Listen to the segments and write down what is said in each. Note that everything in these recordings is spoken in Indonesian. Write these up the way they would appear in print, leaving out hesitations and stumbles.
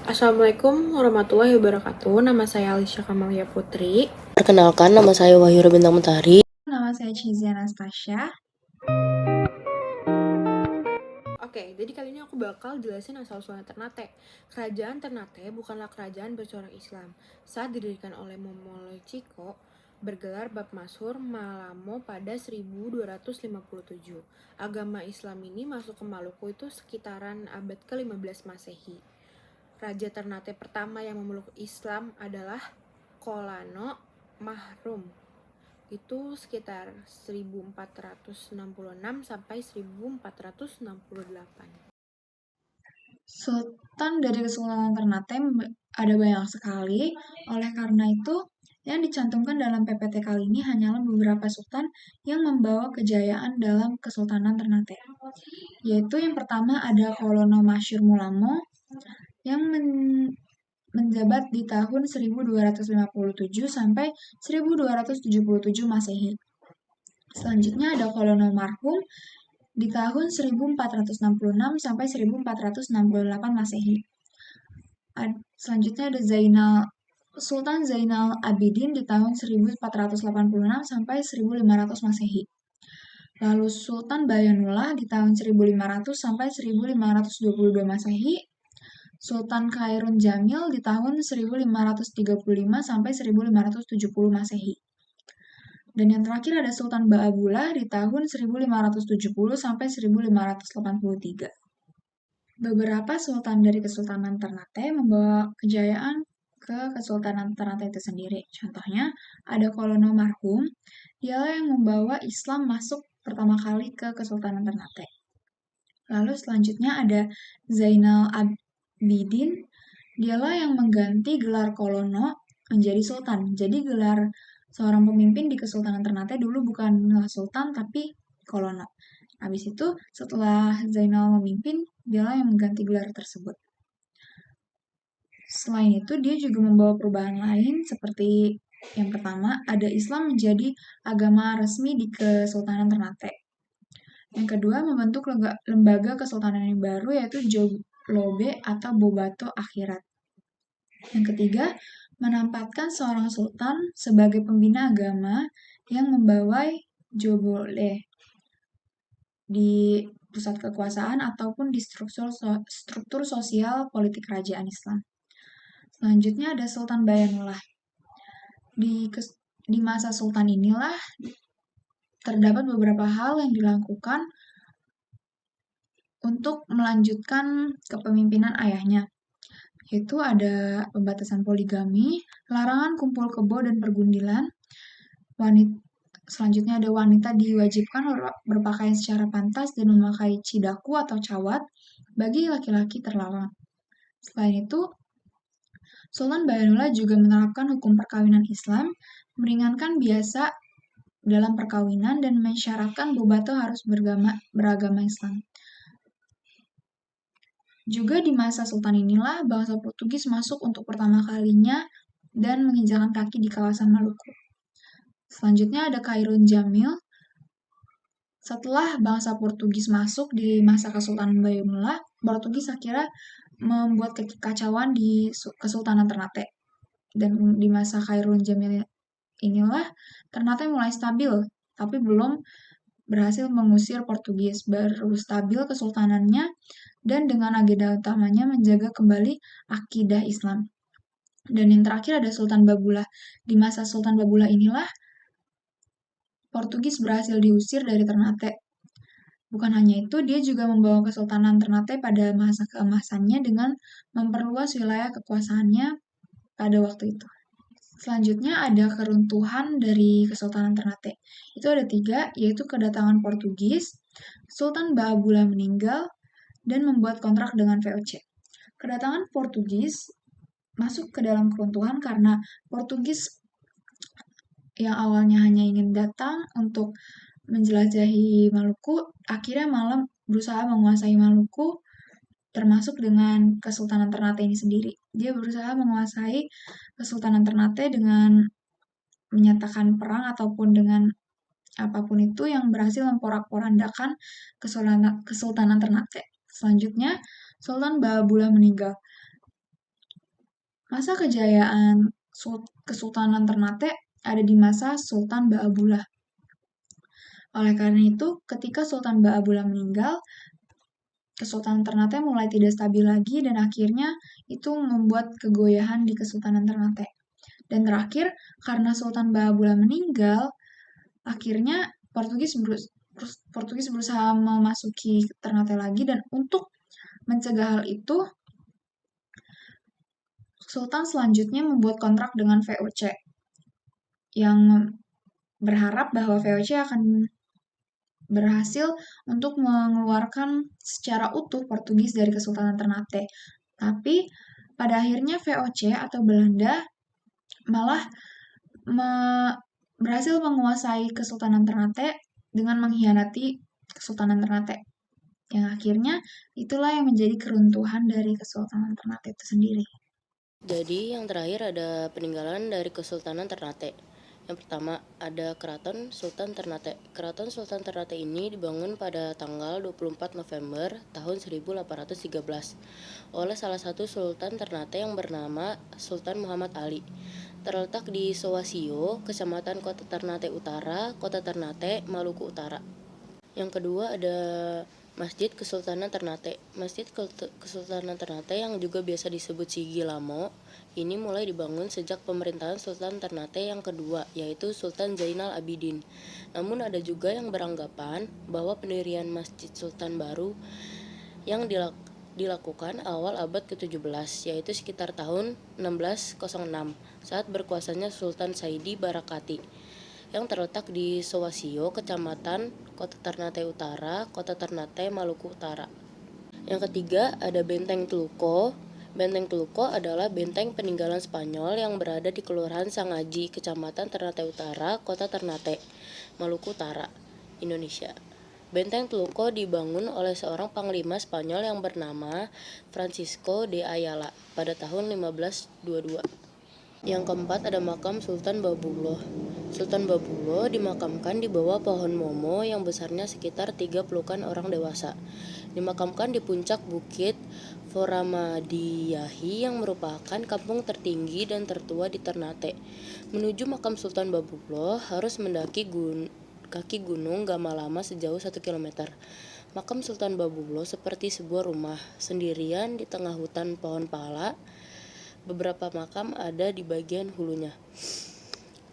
Assalamualaikum warahmatullahi wabarakatuh. Nama saya Alisha Kamalia Putri. Perkenalkan, nama saya Wahyu Bintang Mentari. Nama saya Cizia Anastasia. Oke, jadi kali ini aku bakal jelasin asal-usulnya Ternate. Kerajaan Ternate bukanlah kerajaan bercorak Islam. Saat didirikan oleh Momolo Ciko, bergelar bab masyhur Malamo pada 1257. Agama Islam ini masuk ke Maluku itu sekitaran abad ke-15 Masehi. Raja Ternate pertama yang memeluk Islam adalah Kolano Mahrum. Itu sekitar 1466 sampai 1468. Sultan dari Kesultanan Ternate ada banyak sekali, oleh karena itu yang dicantumkan dalam PPT kali ini hanyalah beberapa sultan yang membawa kejayaan dalam Kesultanan Ternate. Yaitu yang pertama ada Kolono Masyur Mulamo yang menjabat di tahun 1257 sampai 1277 Masehi. Selanjutnya ada Kolono Marhum di tahun 1466 sampai 1468 Masehi. Selanjutnya ada Sultan Zainal Abidin di tahun 1486 sampai 1500 Masehi. Lalu Sultan Bayanullah di tahun 1500 sampai 1522 Masehi. Sultan Khairun Jamil di tahun 1535 sampai 1570 Masehi. Dan yang terakhir ada Sultan Ba'abullah di tahun 1570 sampai 1583. Beberapa sultan dari Kesultanan Ternate membawa kejayaan ke Kesultanan Ternate itu sendiri. Contohnya, ada Kolono Marhum, dialah yang membawa Islam masuk pertama kali ke Kesultanan Ternate. Lalu selanjutnya ada Zainal Abidin, dialah yang mengganti gelar Kolono menjadi Sultan. Jadi gelar seorang pemimpin di Kesultanan Ternate dulu bukan Sultan tapi Kolono. Habis itu setelah Zainal memimpin, dialah yang mengganti gelar tersebut. Selain itu, dia juga membawa perubahan lain seperti yang pertama, ada Islam menjadi agama resmi di Kesultanan Ternate. Yang kedua, membentuk lembaga kesultanan yang baru yaitu Jolobe atau Bobato Akhirat. Yang ketiga, menempatkan seorang sultan sebagai pembina agama yang membawai Jobole di pusat kekuasaan ataupun di struktur sosial politik kerajaan Islam. Selanjutnya ada Sultan Bayanullah. Di masa sultan inilah terdapat beberapa hal yang dilakukan untuk melanjutkan kepemimpinan ayahnya, yaitu ada pembatasan poligami, larangan kumpul kebo dan pergundilan, selanjutnya ada wanita diwajibkan berpakaian secara pantas dan memakai cidaku atau cawat bagi laki-laki terlarang. Selain itu, Sultan Bayanullah juga menerapkan hukum perkawinan Islam, meringankan biasa dalam perkawinan dan mensyaratkan bobato harus beragama Islam. Juga di masa Sultan inilah bangsa Portugis masuk untuk pertama kalinya dan menginjakan kaki di kawasan Maluku. Selanjutnya ada Khairun Jamil. Setelah bangsa Portugis masuk di masa Kesultanan Bayanullah, Portugis akhirnya membuat kekacauan di Kesultanan Ternate. Dan di masa Khairun Jamil inilah Ternate mulai stabil, tapi belum berhasil mengusir Portugis. Baru stabil kesultanannya dan dengan agenda utamanya menjaga kembali akidah Islam. Dan yang terakhir ada Sultan Babullah. Di masa Sultan Babullah inilah Portugis berhasil diusir dari Ternate. Bukan hanya itu, dia juga membawa Kesultanan Ternate pada masa keemasannya dengan memperluas wilayah kekuasaannya pada waktu itu. Selanjutnya ada keruntuhan dari Kesultanan Ternate. Itu ada 3, yaitu kedatangan Portugis, Sultan Ba'abullah meninggal, dan membuat kontrak dengan VOC. Kedatangan Portugis masuk ke dalam keruntuhan karena Portugis yang awalnya hanya ingin datang untuk menjelajahi Maluku, akhirnya malah berusaha menguasai Maluku, termasuk dengan Kesultanan Ternate ini sendiri. Dia berusaha menguasai Kesultanan Ternate dengan menyatakan perang ataupun dengan apapun itu yang berhasil memporak-porandakan Kesultanan Ternate. Selanjutnya, Sultan Bahabullah meninggal. Masa kejayaan Kesultanan Ternate ada di masa Sultan Bahabullah. Oleh karena itu, ketika Sultan Bahabullah meninggal, Kesultanan Ternate mulai tidak stabil lagi dan akhirnya itu membuat kegoyahan di Kesultanan Ternate. Dan terakhir, karena Sultan Bahabullah meninggal, akhirnya Portugis berusaha memasuki Ternate lagi, dan untuk mencegah hal itu, Sultan selanjutnya membuat kontrak dengan VOC yang berharap bahwa VOC akan berhasil untuk mengeluarkan secara utuh Portugis dari Kesultanan Ternate. Tapi pada akhirnya VOC atau Belanda malah berhasil menguasai Kesultanan Ternate dengan mengkhianati Kesultanan Ternate. Yang akhirnya itulah yang menjadi keruntuhan dari Kesultanan Ternate itu sendiri. Jadi yang terakhir ada peninggalan dari Kesultanan Ternate. Yang pertama ada Keraton Sultan Ternate. Keraton Sultan Ternate ini dibangun pada tanggal 24 November tahun 1813 oleh salah satu Sultan Ternate yang bernama Sultan Muhammad Ali. Terletak di Sowasio, Kecamatan Kota Ternate Utara, Kota Ternate, Maluku Utara. Yang kedua ada Masjid Kesultanan Ternate. Masjid Kesultanan Ternate yang juga biasa disebut Sigi Lamo ini mulai dibangun sejak pemerintahan Sultan Ternate yang kedua, yaitu Sultan Zainal Abidin. Namun ada juga yang beranggapan bahwa pendirian Masjid Sultan baru yang dilakukan awal abad ke-17, yaitu sekitar tahun 1606 saat berkuasanya Sultan Saidi Barakati yang terletak di Sowasio, Kecamatan Kota Ternate Utara, Kota Ternate, Maluku Utara. Yang ketiga ada Benteng Teluko. Benteng Teluko adalah benteng peninggalan Spanyol yang berada di Kelurahan Sangaji, Kecamatan Ternate Utara, Kota Ternate, Maluku Utara, Indonesia. Benteng Teluko dibangun oleh seorang panglima Spanyol yang bernama Francisco de Ayala pada tahun 1522. Yang keempat ada makam Sultan Babuloh. Sultan Babuloh dimakamkan di bawah pohon momo yang besarnya sekitar 3 pelukan orang dewasa. Dimakamkan di puncak bukit Foramadiyahi yang merupakan kampung tertinggi dan tertua di Ternate. Menuju makam Sultan Babuloh harus mendaki kaki gunung Gamalama sejauh 1 km. Makam Sultan Babuloh seperti sebuah rumah sendirian di tengah hutan pohon pala. Beberapa makam ada di bagian hulunya.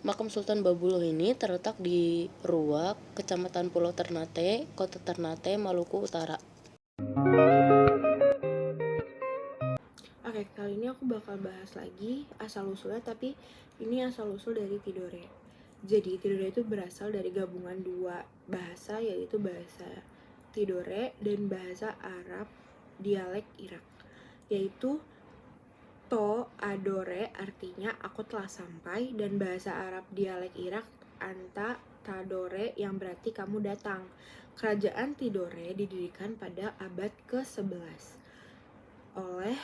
Makam Sultan Babuloh ini terletak di Ruak, Kecamatan Pulau Ternate, Kota Ternate, Maluku Utara. Oke, kali ini aku bakal bahas lagi asal-usulnya, tapi ini asal-usul dari Tidore. Jadi, Tidore itu berasal dari gabungan dua bahasa, yaitu bahasa Tidore dan bahasa Arab dialek Irak, yaitu To adore artinya aku telah sampai, dan bahasa Arab dialek Irak anta tadore yang berarti kamu datang. Kerajaan Tidore didirikan pada abad ke-11 oleh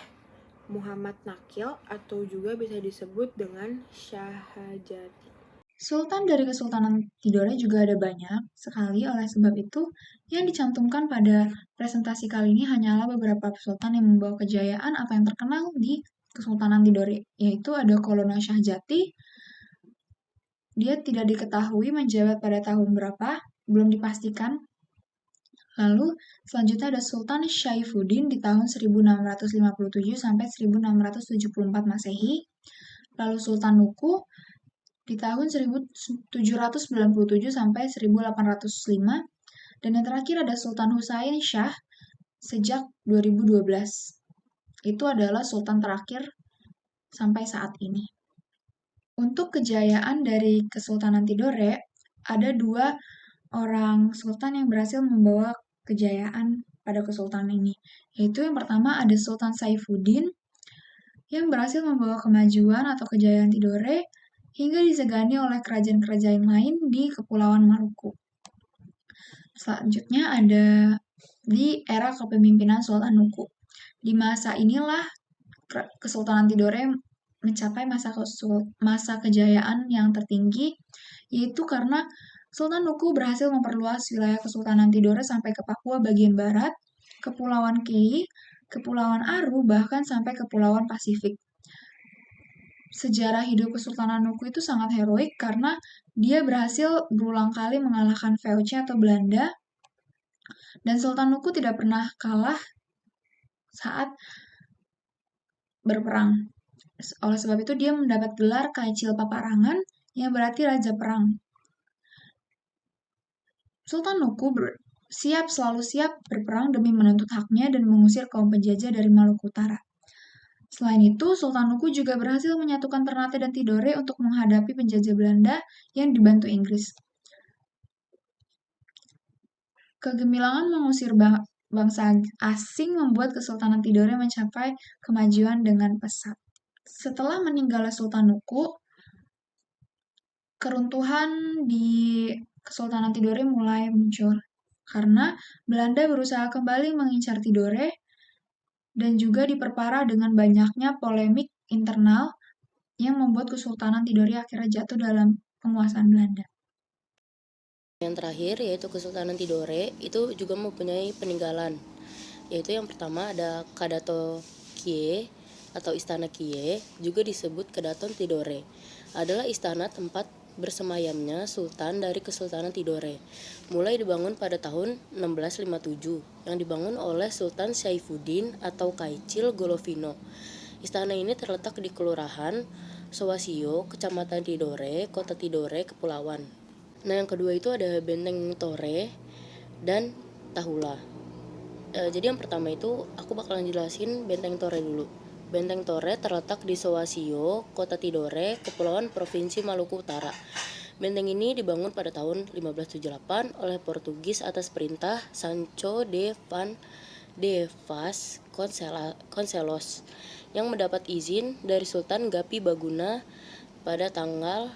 Muhammad Nakil atau juga bisa disebut dengan Syahjati. Sultan dari Kesultanan Tidore juga ada banyak sekali, oleh sebab itu yang dicantumkan pada presentasi kali ini hanyalah beberapa sultan yang membawa kejayaan atau yang terkenal di Kesultanan Tidore, yaitu ada Kolono Syahjati. Dia tidak diketahui menjabat pada tahun berapa, belum dipastikan. Lalu selanjutnya ada Sultan Syaifuddin di tahun 1657 sampai 1674 Masehi. Lalu Sultan Nuku di tahun 1797 sampai 1805. Dan yang terakhir ada Sultan Husain Shah sejak 2012. Itu adalah sultan terakhir sampai saat ini. Untuk kejayaan dari Kesultanan Tidore, ada 2 orang sultan yang berhasil membawa kejayaan pada kesultanan ini. Yaitu yang pertama ada Sultan Saifuddin yang berhasil membawa kemajuan atau kejayaan Tidore hingga disegani oleh kerajaan-kerajaan lain di Kepulauan Maluku. Selanjutnya ada di era kepemimpinan Sultan Nuku. Di masa inilah Kesultanan Tidore mencapai masa kejayaan yang tertinggi, yaitu karena Sultan Nuku berhasil memperluas wilayah Kesultanan Tidore sampai ke Papua bagian barat, Kepulauan Kei, Kepulauan Aru, bahkan sampai Kepulauan Pasifik. Sejarah hidup Kesultanan Nuku itu sangat heroik karena dia berhasil berulang kali mengalahkan VOC atau Belanda, dan Sultan Nuku tidak pernah kalah saat berperang. Oleh sebab itu dia mendapat gelar Kaicil Paparangan yang berarti Raja Perang. Sultan Nuku selalu siap berperang demi menuntut haknya dan mengusir kaum penjajah dari Maluku Utara. Selain itu, Sultan Nuku juga berhasil menyatukan Ternate dan Tidore untuk menghadapi penjajah Belanda yang dibantu Inggris. Kegemilangan mengusir bangsa asing membuat Kesultanan Tidore mencapai kemajuan dengan pesat. Setelah meninggalnya Sultan Nuku, keruntuhan di Kesultanan Tidore mulai muncul karena Belanda berusaha kembali mengincar Tidore dan juga diperparah dengan banyaknya polemik internal yang membuat Kesultanan Tidore akhirnya jatuh dalam penguasaan Belanda. Yang terakhir yaitu Kesultanan Tidore itu juga mempunyai peninggalan, yaitu yang pertama ada Kadato Kie atau Istana Kie, juga disebut Kedaton Tidore, adalah istana tempat bersemayamnya Sultan dari Kesultanan Tidore. Mulai dibangun pada tahun 1657, yang dibangun oleh Sultan Saifuddin atau Kaicil Golovino. Istana ini terletak di Kelurahan Sowasio, Kecamatan Tidore, Kota Tidore, Kepulauan. Nah, yang kedua itu ada Benteng Tore dan Tahula. Jadi yang pertama itu aku bakalan jelasin Benteng Tore dulu. Benteng Tore terletak di Sowasio, Kota Tidore, Kepulauan Provinsi Maluku Utara. Benteng ini dibangun pada tahun 1578 oleh Portugis atas perintah Sancho de Vasconcelos yang mendapat izin dari Sultan Gapi Baguna pada tanggal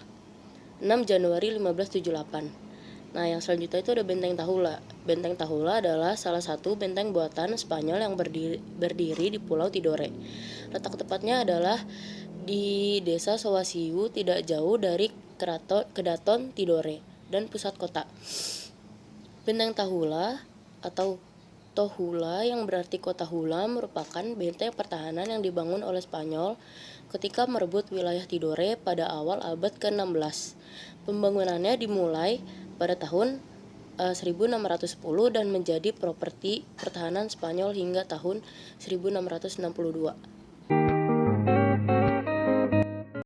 6 Januari 1578. Nah, yang selanjutnya itu ada Benteng Tahula. Benteng Tahula adalah salah satu benteng buatan Spanyol yang berdiri di Pulau Tidore. Letak tepatnya adalah di Desa Sowasio, tidak jauh dari Kedaton Tidore dan pusat kota. Benteng Tahula atau Tohula yang berarti kota hula merupakan benteng pertahanan yang dibangun oleh Spanyol ketika merebut wilayah Tidore pada awal abad ke-16. Pembangunannya dimulai pada tahun 1610 dan menjadi properti pertahanan Spanyol hingga tahun 1662.